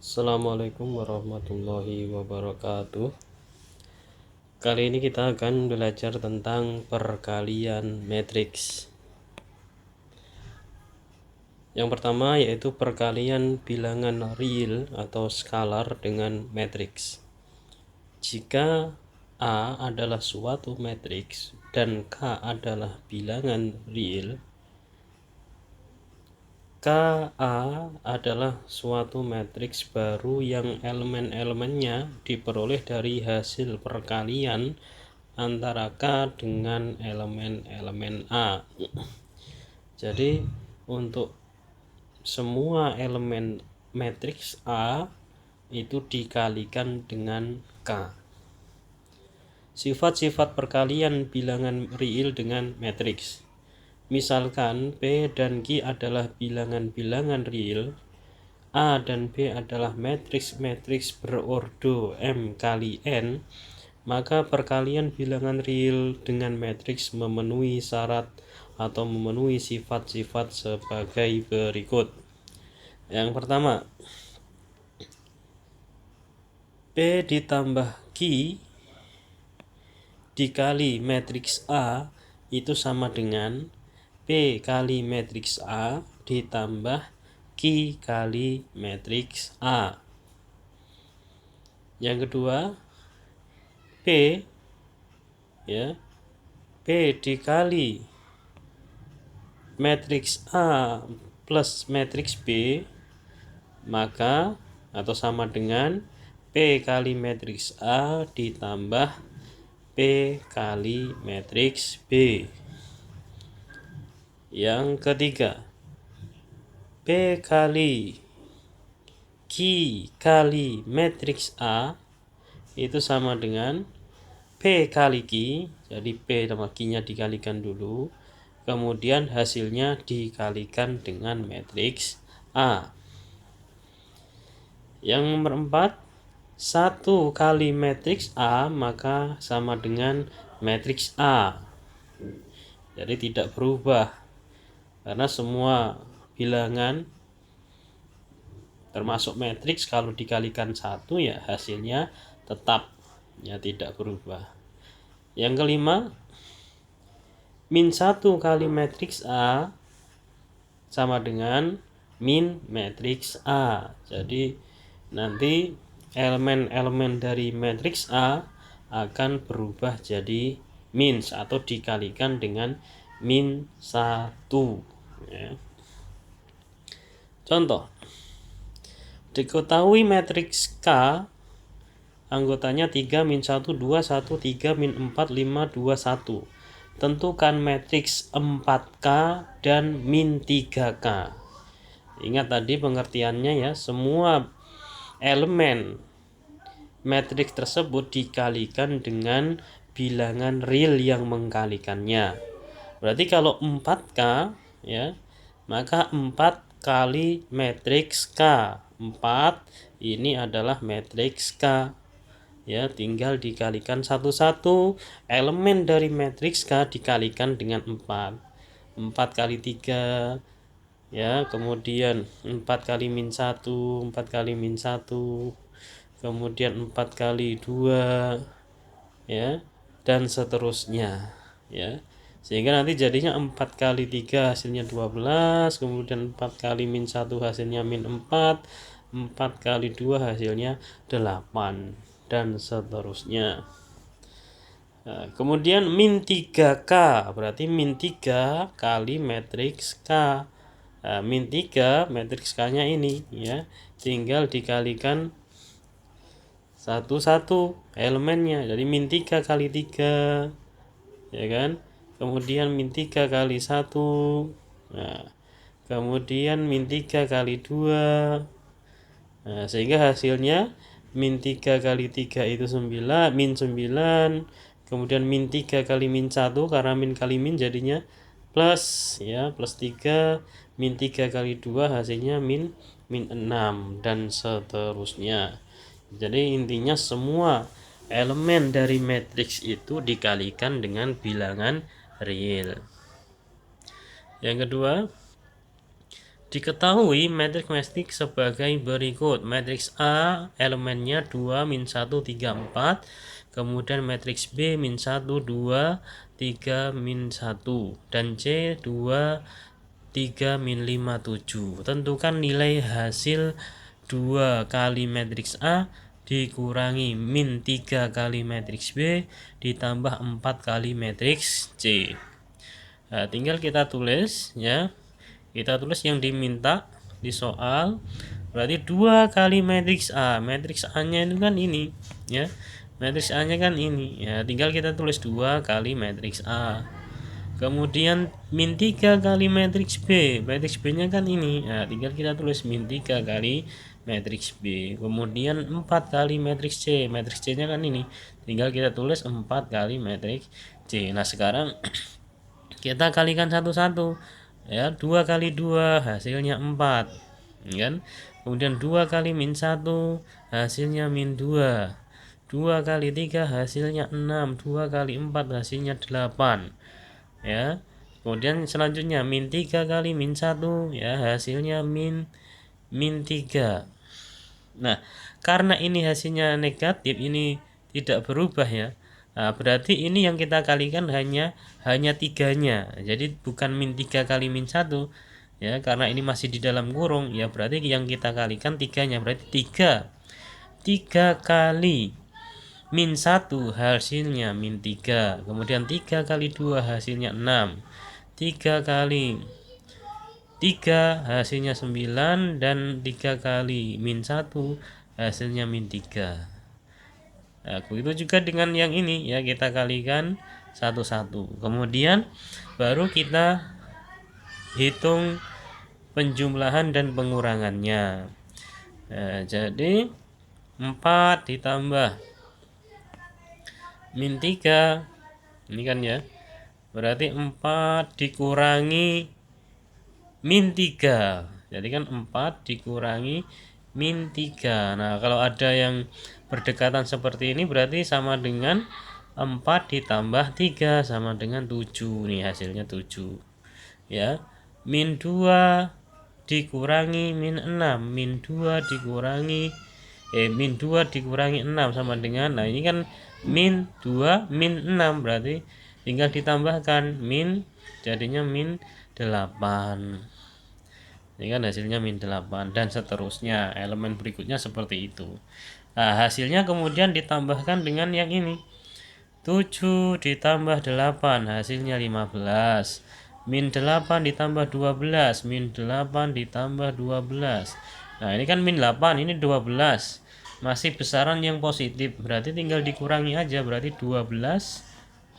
Assalamualaikum warahmatullahi wabarakatuh. Kali ini kita akan belajar tentang perkalian matriks. Yang pertama yaitu perkalian bilangan real atau skalar dengan matriks. Jika A adalah suatu matriks dan K adalah bilangan real, KA adalah suatu matriks baru yang elemen-elemennya diperoleh dari hasil perkalian antara K dengan elemen-elemen A. Jadi untuk semua elemen matriks A itu dikalikan dengan K. Sifat-sifat perkalian bilangan real dengan matriks. Misalkan P dan Q adalah bilangan-bilangan real, A dan B adalah matriks-matriks berordo M kali N, maka perkalian bilangan real dengan matriks memenuhi syarat atau memenuhi sifat-sifat sebagai berikut. Yang pertama, P ditambah Q dikali matriks A itu sama dengan P kali matriks A ditambah Q kali matriks A. Yang kedua, P dikali matriks A plus matriks B maka atau sama dengan P kali matriks A ditambah P kali matriks B. Yang ketiga, P kali Q kali matriks A itu sama dengan P kali Q, jadi P sama Q nya dikalikan dulu, kemudian hasilnya dikalikan dengan matriks A. Yang nomor 4, 1 kali matriks A maka sama dengan matriks A, jadi tidak berubah karena semua bilangan termasuk matriks kalau dikalikan 1 ya hasilnya tetap ya tidak berubah. Yang kelima, min 1 kali matriks A sama dengan min matriks A, jadi nanti elemen-elemen dari matriks A akan berubah jadi min atau dikalikan dengan min 1 ya. Contoh, diketahui matriks K anggotanya 3 min 1 2 1 3 min 4 5 2 1. Tentukan matriks 4K dan min 3K. Ingat tadi pengertiannya ya, semua elemen matriks tersebut dikalikan dengan bilangan real yang mengkalikannya. Berarti kalau 4K ya, maka 4 kali matriks K. 4 ini adalah matriks K. Ya, tinggal dikalikan satu-satu. Elemen dari matriks K dikalikan dengan 4. 4 kali 3 ya, kemudian 4 kali min 1, 4 kali min 1, kemudian 4 kali 2 ya, dan seterusnya ya. Sehingga nanti jadinya 4 kali 3 hasilnya 12, kemudian 4 kali min 1 hasilnya min 4, 4 kali 2 hasilnya 8, dan seterusnya. Nah, kemudian min 3K berarti min 3 kali matriks K. Nah, min 3 matriks K nya ini ya, tinggal dikalikan satu-satu elemennya, jadi min 3 kali 3 ya kan, kemudian min 3 kali 1, nah, kemudian min 3 kali 2, nah, sehingga hasilnya min 3 kali 3 itu 9, min 9, kemudian min 3 kali min 1, karena min kali min jadinya plus ya, plus 3, min 3 kali 2 hasilnya min 6, dan seterusnya. Jadi intinya semua elemen dari matriks itu dikalikan dengan bilangan real. Yang kedua, Diketahui matriks sebagai berikut. Matriks A elemennya 2, min 1, 3, 4. Kemudian matriks B min 1, 2, 3, min 1. Dan C 2, 3, min 5, 7. Tentukan nilai hasil 2 kali matriks A dikurangi min 3 kali matriks B ditambah 4 kali matriks C. Nah, tinggal kita tulis ya. Kita tulis yang diminta di soal. Berarti 2 kali matriks A. Matriks A-nya itu kan ini ya. Matriks A-nya kan ini. Ya, tinggal kita tulis 2 kali matriks A. Kemudian min 3 kali matriks B. Matriks B-nya kan ini. Nah, tinggal kita tulis min 3 kali matriks B. Kemudian 4 kali matriks C. Matriks C-nya kan ini. Tinggal kita tulis 4 kali matriks C. Nah, sekarang kita kalikan satu-satu. Ya, 2 kali 2 hasilnya 4 kan. Kemudian 2 kali min 1 hasilnya min 2. 2 kali 3 hasilnya 6. 2 kali 4 hasilnya 8 ya. Kemudian selanjutnya min 3 kali min 1 ya, hasilnya min 3. Nah, karena ini hasilnya negatif, ini tidak berubah ya. Nah, berarti ini yang kita kalikan hanya 3-nya. Jadi bukan min 3 kali min 1 ya, karena ini masih di dalam kurung ya, berarti yang kita kalikan 3-nya. Berarti 3 kali min 1 hasilnya min 3. Kemudian 3 kali 2 hasilnya 6. 3 kali 3 hasilnya 9 dan 3 kali min 1 hasilnya min 3. Nah, begitu juga dengan yang ini ya, kita kalikan satu-satu. Kemudian baru kita hitung penjumlahan dan pengurangannya. Nah, jadi 4 ditambah min 3 ini kan ya, berarti 4 dikurangi min 3. Jadi kan 4 dikurangi min 3. Nah, kalau ada yang berdekatan seperti ini berarti sama dengan 4 ditambah 3 sama dengan 7. Nih hasilnya 7 ya. Min 2 dikurangi min 6. Min 2 dikurangi min 2 dikurangi 6 sama dengan, nah ini kan min 2 min 6, berarti tinggal ditambahkan min, jadinya min 8. Ini kan hasilnya min 8 dan seterusnya. Elemen berikutnya seperti itu. Nah, hasilnya kemudian ditambahkan dengan yang ini. 7 ditambah 8 hasilnya 15. Min 8 ditambah 12. Min 8 ditambah 12. Nah, ini kan min 8, ini 12. Masih besaran yang positif. Berarti tinggal dikurangi aja. Berarti 12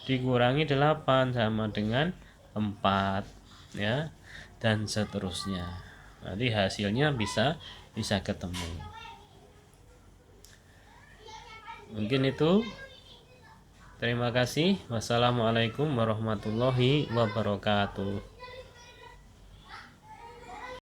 dikurangi 8 sama dengan 4 ya. Dan seterusnya. Nanti hasilnya bisa ketemu. Mungkin itu. Terima kasih. Wassalamualaikum warahmatullahi wabarakatuh.